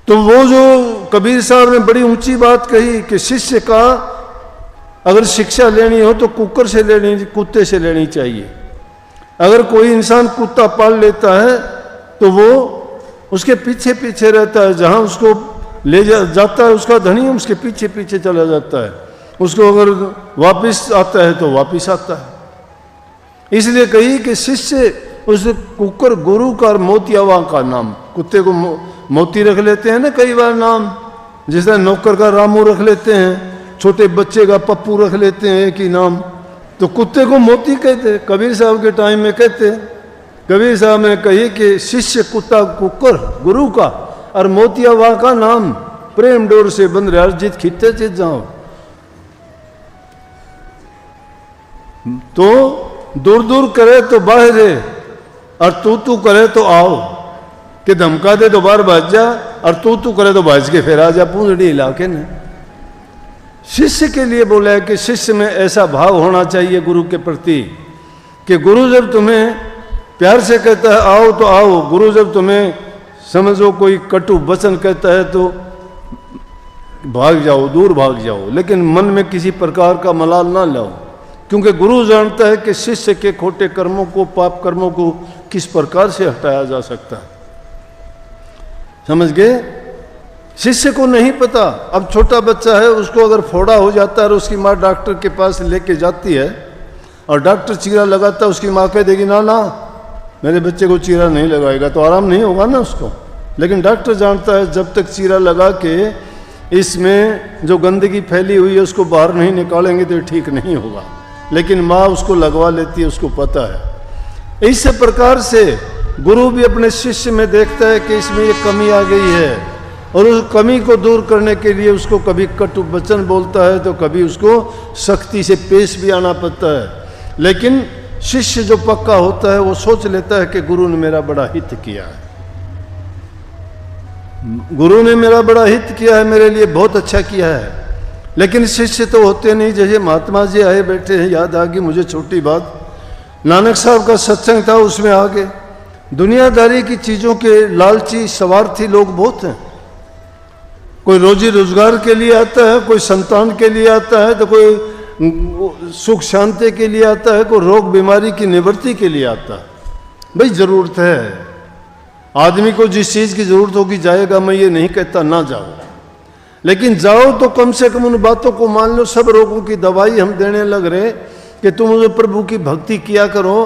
तो वो जो कबीर साहब ने बड़ी ऊंची बात कही कि शिष्य का अगर शिक्षा लेनी हो तो कुकर से लेनी, कुत्ते से लेनी चाहिए। अगर कोई इंसान कुत्ता पाल लेता है तो वो उसके पीछे पीछे रहता है, जहां उसको ले जाता है उसका धनी उसके पीछे पीछे चला जाता है, उसको अगर वापस आता है तो वापस आता है। इसलिए कही कि शिष्य उस कुकर गुरु का और मोतियावा का नाम, कुत्ते को मोती रख लेते हैं ना कई बार नाम, जैसे नौकर का रामू रख लेते हैं, छोटे बच्चे का पप्पू रख लेते हैं एक ही नाम, तो कुत्ते को मोती कहते। कबीर साहब के टाइम में कहते, कबीर साहब ने कही कि शिष्य कुत्ता कुकर गुरु का और मोतियावा का नाम, प्रेम डोर से बंद रहा जित खिते चित जाओ। तो दूर दूर करे तो बाहर है और तू करे तो आओ, कि धमका दे तो बाहर भाज जा और तू करे तो भाज के फिर आ जा पूंजड़ी इलाके ने। शिष्य के लिए बोला है कि शिष्य में ऐसा भाव होना चाहिए गुरु के प्रति कि गुरु जब तुम्हें प्यार से कहता है आओ तो आओ, गुरु जब तुम्हें समझो कोई कटु वचन कहता है तो भाग जाओ, दूर भाग जाओ, लेकिन मन में किसी प्रकार का मलाल ना लाओ, क्योंकि गुरु जानता है कि शिष्य के खोटे कर्मों को, पाप कर्मों को किस प्रकार से हटाया जा सकता है। समझ गए? शिष्य को नहीं पता। अब छोटा बच्चा है, उसको अगर फोड़ा हो जाता है और उसकी माँ डॉक्टर के पास लेके जाती है और डॉक्टर चीरा लगाता है, उसकी माँ कह देगी ना ना मेरे बच्चे को चीरा नहीं लगाएगा, तो आराम नहीं होगा ना उसको। लेकिन डॉक्टर जानता है जब तक चीरा लगा के इसमें जो गंदगी फैली हुई है उसको बाहर नहीं निकालेंगे तो ठीक नहीं होगा, लेकिन माँ उसको लगवा लेती है, उसको पता है। इस प्रकार से गुरु भी अपने शिष्य में देखता है कि इसमें ये कमी आ गई है और उस कमी को दूर करने के लिए उसको कभी कटु वचन बोलता है तो कभी उसको सख्ती से पेश भी आना पड़ता है। लेकिन शिष्य जो पक्का होता है वो सोच लेता है कि गुरु ने मेरा बड़ा हित किया है, गुरु ने मेरा बड़ा हित किया है, मेरे लिए बहुत अच्छा किया है। लेकिन शिष्य तो होते नहीं। जैसे महात्मा जी आए बैठे हैं, याद आ गई मुझे छोटी बात, नानक साहब का सत्संग था, उसमें आगे दुनियादारी की चीज़ों के लालची स्वार्थी लोग बहुत हैं। कोई रोजी रोजगार के लिए आता है, कोई संतान के लिए आता है, तो कोई सुख शांति के लिए आता है, कोई रोग बीमारी की निवृत्ति के लिए आता है। भाई जरूरत है, आदमी को जिस चीज़ की जरूरत होगी जाएगा, मैं ये नहीं कहता ना जाओ, लेकिन जाओ तो कम से कम उन बातों को मान लो। सब रोगों की दवाई हम देने लग रहे कि तुम उस प्रभु की भक्ति किया करो,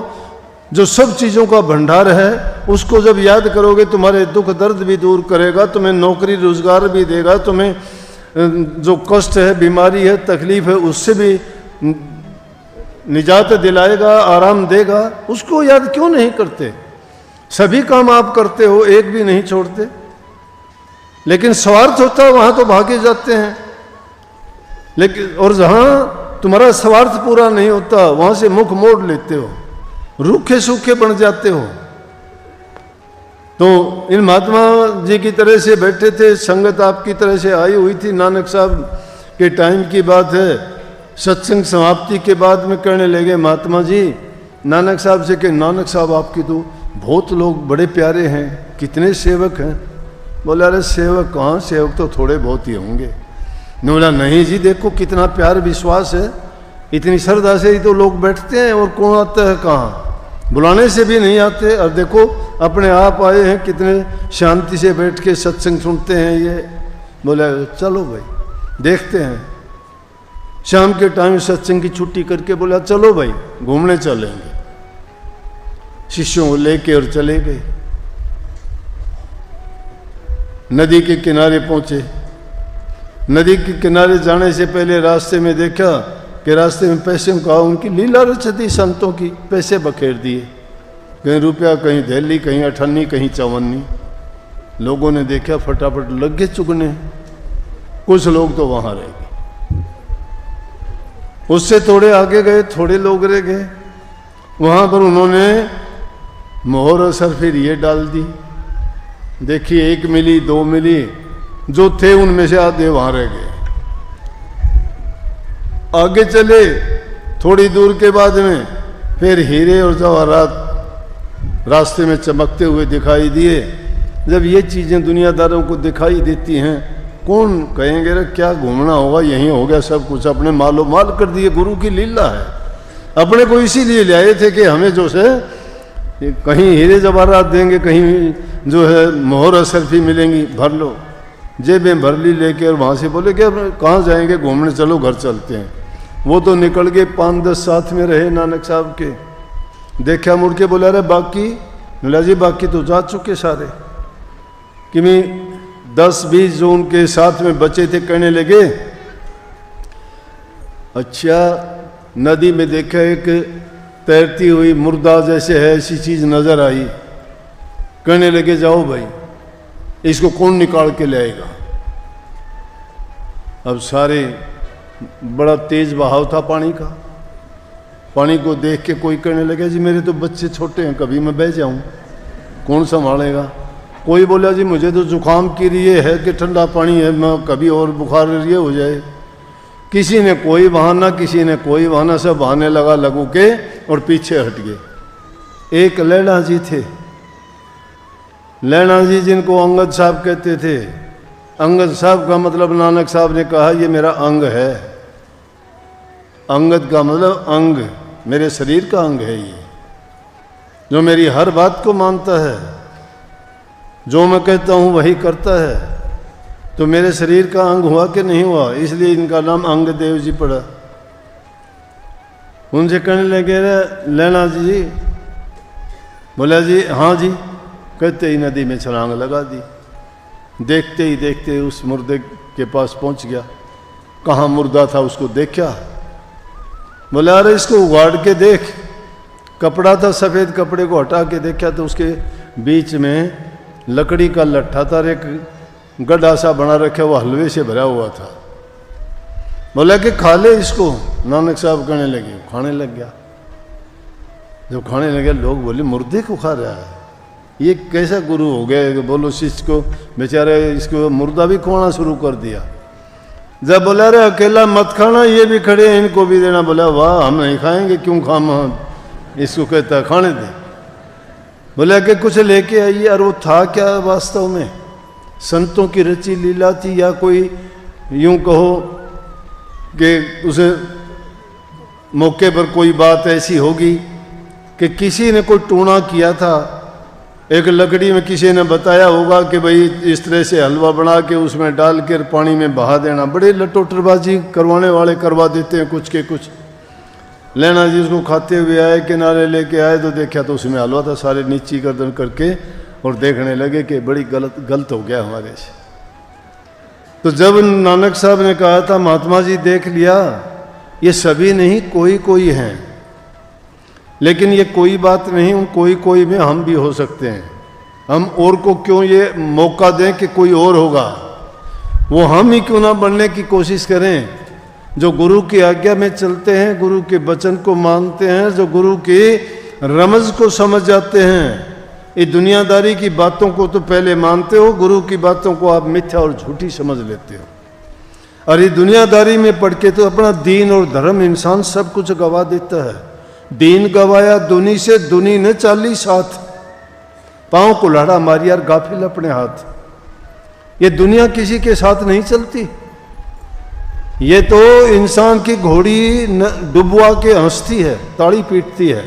जो सब चीज़ों का भंडार है उसको जब याद करोगे तुम्हारे दुख दर्द भी दूर करेगा, तुम्हें नौकरी रोजगार भी देगा, तुम्हें जो कष्ट है, बीमारी है, तकलीफ है, उससे भी निजात दिलाएगा, आराम देगा। उसको याद क्यों नहीं करते? सभी काम आप करते हो, एक भी नहीं छोड़ते, लेकिन स्वार्थ होता है वहां तो भागे जाते हैं। लेकिन और जहां तुम्हारा स्वार्थ पूरा नहीं होता वहां से मुख मोड़ लेते हो, रूखे सूखे बन जाते हो। तो इन महात्मा जी की तरह से बैठे थे, संगत आपकी तरह से आई हुई थी। नानक साहब के टाइम की बात है, सत्संग समाप्ति के बाद में कहने लगे महात्मा जी नानक साहब से कि नानक साहब आपकी तो बहुत लोग बड़े प्यारे हैं, कितने सेवक हैं। बोला अरे सेवक कहाँ, सेवक तो थोड़े बहुत ही होंगे। ने बोला नहीं जी देखो कितना प्यार विश्वास है, इतनी श्रद्धा से ही तो लोग बैठते हैं, और कौन आता है कहाँ, बुलाने से भी नहीं आते, और देखो अपने आप आए हैं, कितने शांति से बैठ के सत्संग सुनते हैं ये। बोला चलो भाई देखते हैं। शाम के टाइम सत्संग की छुट्टी करके बोला चलो भाई घूमने चलेंगे। शिष्यों को लेके और चले गए। नदी के किनारे पहुंचे। नदी के किनारे जाने से पहले रास्ते में देखा कि रास्ते में पैसे का उनकी लीला रचती संतों की, पैसे बखेर दिए, कहीं रुपया, कहीं दहली, कहीं अठन्नी, कहीं चवन्नी। लोगों ने देखा फटाफट लग गए चुगने। कुछ लोग तो वहां रह गए, उससे थोड़े आगे गए, थोड़े लोग रह गए। वहां पर उन्होंने मोहर असर फिर ये डाल दी। देखिए एक मिली, दो मिली, जो थे उनमें से आधे वहां रह गए। आगे चले, थोड़ी दूर के बाद में फिर हीरे और जवाहरात रास्ते में चमकते हुए दिखाई दिए। जब ये चीज़ें दुनियादारों को दिखाई देती हैं, कौन कहेंगे रे क्या घूमना होगा, यहीं हो गया सब कुछ, अपने मालो माल कर दिए। गुरु की लीला है। अपने को इसीलिए ले आए थे कि हमें जो है कहीं हीरे जवाहरात देंगे, कहीं जो है मोहर असरफी मिलेंगी, भर लो। जेबें भर ली लेके, और वहाँ से बोले कि अब कहाँ जाएंगे घूमने, चलो घर चलते हैं। वो तो निकल गए, 5-10 साथ में रहे नानक साहब के। देखा मुड़ के बोला अरे बाकी, बोला जी बाकी तो जा चुके सारे। कि मैं 10-20 जो उनके साथ में बचे थे कहने लगे, अच्छा नदी में देखा एक तैरती हुई मुर्दा जैसे है ऐसी चीज़ नज़र आई। कहने लगे जाओ भाई इसको कौन निकाल के ले आएगा। अब सारे, बड़ा तेज बहाव था पानी का, पानी को देख के कोई कहने लगे जी मेरे तो बच्चे छोटे हैं, कभी मैं बह जाऊं, कौन संभालेगा। कोई बोला जी मुझे तो जुकाम की लिए है कि ठंडा पानी है, मैं कभी और बुखार ये हो जाए। किसी ने कोई बहाना, किसी ने कोई बहाना, सब बहाने लगा लगू के और पीछे हट गए। एक लैला जी थे, लैला जी जिनको अंगद साहब कहते थे। अंगद साहब का मतलब नानक साहब ने कहा ये मेरा अंग है। अंगद का मतलब अंग, मेरे शरीर का अंग है ये, जो मेरी हर बात को मानता है, जो मैं कहता हूँ वही करता है। तो मेरे शरीर का अंग हुआ कि नहीं हुआ, इसलिए इनका नाम अंग देव जी पड़ा। उनसे कहने लगे लैला जी, बोला जी हाँ जी। कहते ही नदी में छलांग लगा दी। देखते ही देखते उस मुर्दे के पास पहुंच गया। कहाँ मुर्दा था उसको देखा, बोला अरे इसको उगाड़ के देख। कपड़ा था, सफ़ेद कपड़े को हटा के देखा तो उसके बीच में लकड़ी का लट्ठा था, एक गड्ढा सा बना रखा, वो हलवे से भरा हुआ था। बोला कि खा ले इसको। नानक साहब कहने लगे, खाने लग गया। जब खाने लगे लोग बोले मुर्दे को खा रहा है, ये कैसा गुरु हो गया। बोलो शिष्य को, बेचारे इसको मुर्दा भी खोना शुरू कर दिया। जब बोला रे अकेला मत खाना, ये भी खड़े हैं इनको भी देना। बोला वाह हम नहीं खाएंगे, क्यों खाम, इसको कहता है खाने दे। बोला कि कुछ लेके आइए। और वो था क्या वास्तव में, संतों की रची लीला थी या कोई यूं कहो कि उसे मौके पर कोई बात ऐसी होगी कि किसी ने कोई टूणा किया था, एक लकड़ी में किसी ने बताया होगा कि भाई इस तरह से हलवा बना के उसमें डाल कर पानी में बहा देना। बड़े लटोटरबाजी करवाने वाले करवा देते हैं कुछ के कुछ। लैला जी उसको खाते हुए आए, किनारे लेके आए तो देखा तो उसमें हलवा था। सारे नीची गर्दन करके और देखने लगे कि बड़ी गलत हो गया हमारे से। तो जब नानक साहब ने कहा था महात्मा जी देख लिया, ये सभी नहीं कोई कोई हैं, लेकिन ये कोई बात नहीं, उन कोई कोई में हम भी हो सकते हैं। हम और को क्यों ये मौका दें कि कोई और होगा, वो हम ही क्यों ना बनने की कोशिश करें, जो गुरु की आज्ञा में चलते हैं, गुरु के वचन को मानते हैं, जो गुरु की रमज को समझ जाते हैं। ये दुनियादारी की बातों को तो पहले मानते हो, गुरु की बातों को आप मिथ्या और झूठी समझ लेते हो। और ये दुनियादारी में पढ़ के तो अपना दीन और धर्म इंसान सब कुछ गवा देता है। दीन गवाया दुनी से, दुनी ने 40 हाथ, पांव को लाड़ा मारी यार गाफिल अपने हाथ। ये दुनिया किसी के साथ नहीं चलती, ये तो इंसान की घोड़ी डुबवा के हंसती है, ताड़ी पीटती है।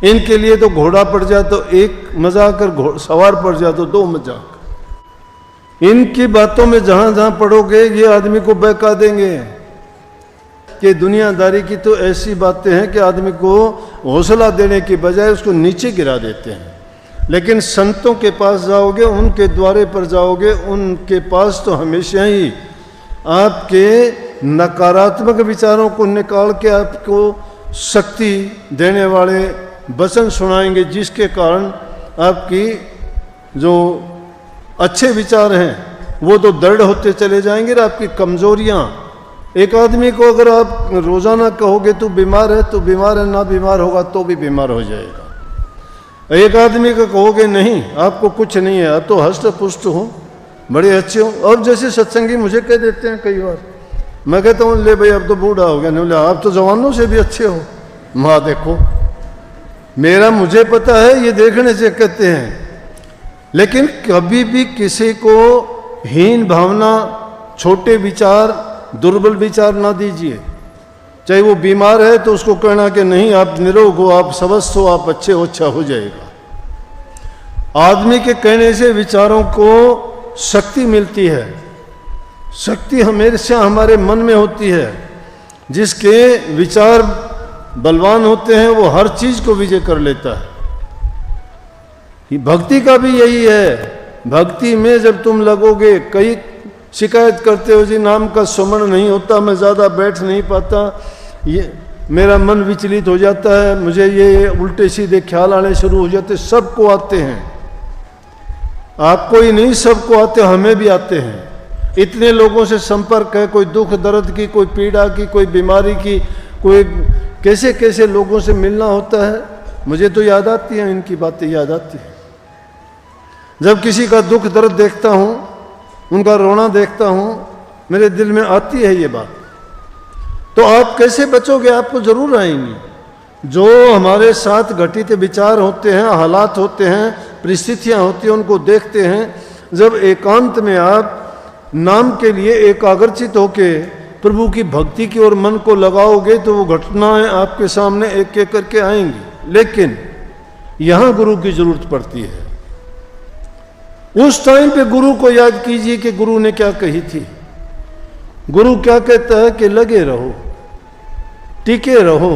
इनके लिए तो घोड़ा पड़ जाए तो एक मजाक, और सवार पड़ जाए तो 2 मजाक। इनकी बातों में जहां जहां पढ़ोगे ये आदमी को बहका देंगे। कि दुनियादारी की तो ऐसी बातें हैं कि आदमी को हौसला देने की बजाय उसको नीचे गिरा देते हैं। लेकिन संतों के पास जाओगे, उनके द्वारे पर जाओगे, उनके पास तो हमेशा ही आपके नकारात्मक विचारों को निकाल के आपको शक्ति देने वाले वचन सुनाएंगे, जिसके कारण आपकी जो अच्छे विचार हैं वो तो दृढ़ होते चले जाएंगे और आपकी कमजोरियां। एक आदमी को अगर आप रोजाना कहोगे तू बीमार है, तो बीमार है, ना बीमार होगा तो भी बीमार हो जाएगा। एक आदमी को कहोगे नहीं आपको कुछ नहीं है, आप तो हष्ट पुष्ट हो, बड़े अच्छे हो। और जैसे सत्संगी मुझे कह देते हैं कई बार, मैं कहता हूँ ले भाई अब तो बूढ़ा हो गया, नहीं बोले आप तो जवानों से भी अच्छे हो। माँ देखो मेरा मुझे पता है, ये देखने से कहते हैं। लेकिन कभी भी किसी को हीन भावना, छोटे विचार, दुर्बल विचार ना दीजिए। चाहे वो बीमार है तो उसको कहना कि नहीं आप निरोग हो, आप स्वस्थ हो, आप अच्छे हो, अच्छा हो जाएगा। आदमी के कहने से विचारों को शक्ति मिलती है। शक्ति हमेशा हमारे मन में होती है। जिसके विचार बलवान होते हैं वो हर चीज को विजय कर लेता है। भक्ति का भी यही है। भक्ति में जब तुम लगोगे, कई शिकायत करते हो जी नाम का सुमरण नहीं होता, मैं ज़्यादा बैठ नहीं पाता, ये मेरा मन विचलित हो जाता है, मुझे ये उल्टे सीधे ख्याल आने शुरू हो जाते। सबको आते हैं, आपको ही नहीं सबको आते, हमें भी आते हैं। इतने लोगों से संपर्क है, कोई दुख दर्द की, कोई पीड़ा की, कोई बीमारी की, कोई कैसे कैसे लोगों से मिलना होता है। मुझे तो याद आती है, इनकी बातें याद आती हैं। जब किसी का दुख दर्द देखता हूँ, उनका रोना देखता हूँ, मेरे दिल में आती है ये बात। तो आप कैसे बचोगे? आपको जरूर आएंगी। जो हमारे साथ घटित विचार होते हैं, हालात होते हैं, परिस्थितियाँ होती हैं, उनको देखते हैं। जब एकांत में आप नाम के लिए एकाग्रचित होके प्रभु की भक्ति की ओर मन को लगाओगे तो वो घटनाएं आपके सामने एक एक करके आएंगी। लेकिन यहाँ गुरु की जरूरत पड़ती है। उस टाइम पे गुरु को याद कीजिए कि गुरु ने क्या कही थी। गुरु क्या कहता है कि लगे रहो, टिके रहो,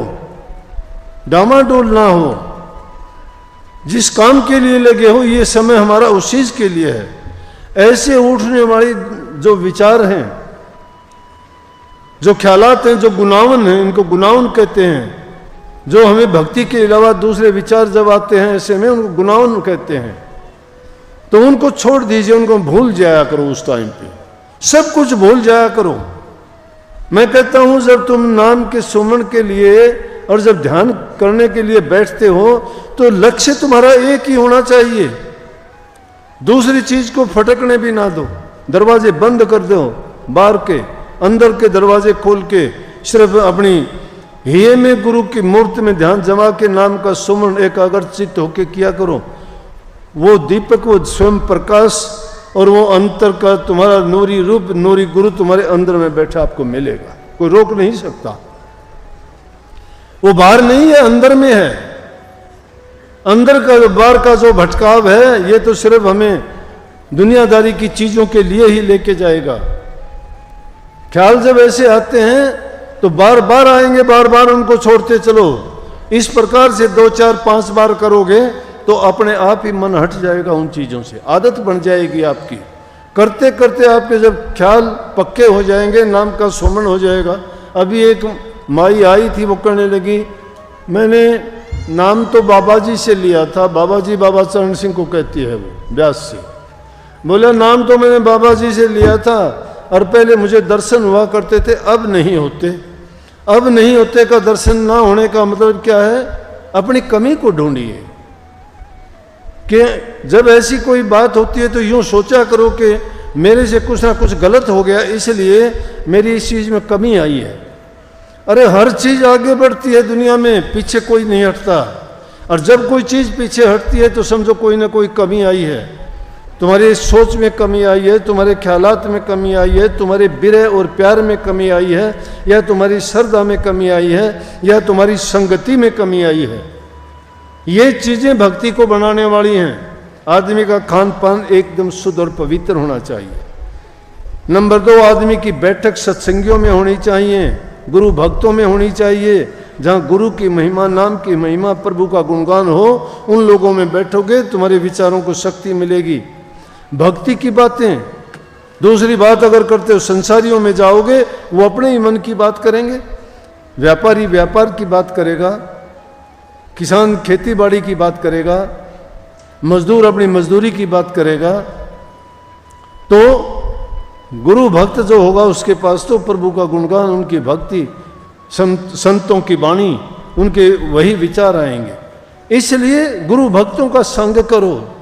डामाडोल ना हो। जिस काम के लिए लगे हो, ये समय हमारा उस चीज के लिए है। ऐसे उठने वाली जो विचार हैं, जो ख्यालात हैं, जो गुनावन हैं, इनको गुनावन कहते हैं। जो हमें भक्ति के अलावा दूसरे विचार जब आते हैं, ऐसे में उनको गुनावन कहते हैं। तो उनको छोड़ दीजिए, उनको भूल जाया करो। उस टाइम पे सब कुछ भूल जाया करो। मैं कहता हूं जब तुम नाम के सुमरण के लिए और जब ध्यान करने के लिए बैठते हो तो लक्ष्य तुम्हारा एक ही होना चाहिए। दूसरी चीज को फटकने भी ना दो। दरवाजे बंद कर दो, बाहर के अंदर के दरवाजे खोल के सिर्फ अपनी हिये में गुरु की मूर्ति में ध्यान जमा के नाम का सुमरण एकाग्रचित होके किया करो। वो दीपक, वो स्वयं प्रकाश और वो अंतर का तुम्हारा नूरी रूप, नूरी गुरु तुम्हारे अंदर में बैठा आपको मिलेगा। कोई रोक नहीं सकता। वो बाहर नहीं है, अंदर में है। अंदर का बाहर का जो भटकाव है, ये तो सिर्फ हमें दुनियादारी की चीजों के लिए ही लेके जाएगा। ख्याल जब ऐसे आते हैं तो बार बार आएंगे, बार बार उनको छोड़ते चलो। इस प्रकार से 2 4 5 बार करोगे तो अपने आप ही मन हट जाएगा उन चीज़ों से, आदत बन जाएगी आपकी। करते करते आपके जब ख्याल पक्के हो जाएंगे, नाम का सुमरण हो जाएगा। अभी एक माई आई थी, वो कहने लगी मैंने नाम तो बाबा जी से लिया था। बाबा जी बाबा चरण सिंह को कहती है वो, व्यास से। बोला नाम तो मैंने बाबा जी से लिया था और पहले मुझे दर्शन हुआ करते थे, अब नहीं होते। अब नहीं होते का दर्शन ना होने का मतलब क्या है? अपनी कमी को ढूंढिए। कि जब ऐसी कोई बात होती है तो यूं सोचा करो कि मेरे से कुछ ना कुछ गलत हो गया, इसलिए मेरी इस चीज़ में कमी आई है। अरे हर चीज़ आगे बढ़ती है दुनिया में, पीछे कोई नहीं हटता। और जब कोई चीज़ पीछे हटती है तो समझो कोई ना कोई कमी आई है। तुम्हारी सोच में कमी आई है, तुम्हारे ख्यालात में कमी आई है, तुम्हारे बिरह और प्यार में कमी आई है, या तुम्हारी श्रद्धा में कमी आई है, या तुम्हारी संगति में कमी आई है। ये चीज़ें भक्ति को बनाने वाली हैं। आदमी का खान पान एकदम शुद्ध और पवित्र होना चाहिए। नंबर 2, आदमी की बैठक सत्संगियों में होनी चाहिए, गुरु भक्तों में होनी चाहिए। जहाँ गुरु की महिमा, नाम की महिमा, प्रभु का गुणगान हो, उन लोगों में बैठोगे, तुम्हारे विचारों को शक्ति मिलेगी। भक्ति की बातें, दूसरी बात अगर करते हो संसारियों में जाओगे, वो अपने ही मन की बात करेंगे। व्यापारी व्यापार की बात करेगा, किसान खेती बाड़ी की बात करेगा, मजदूर अपनी मजदूरी की बात करेगा। तो गुरु भक्त जो होगा उसके पास तो प्रभु का गुणगान, उनकी भक्ति, संतों की वाणी, उनके वही विचार आएंगे। इसलिए गुरु भक्तों का संग करो।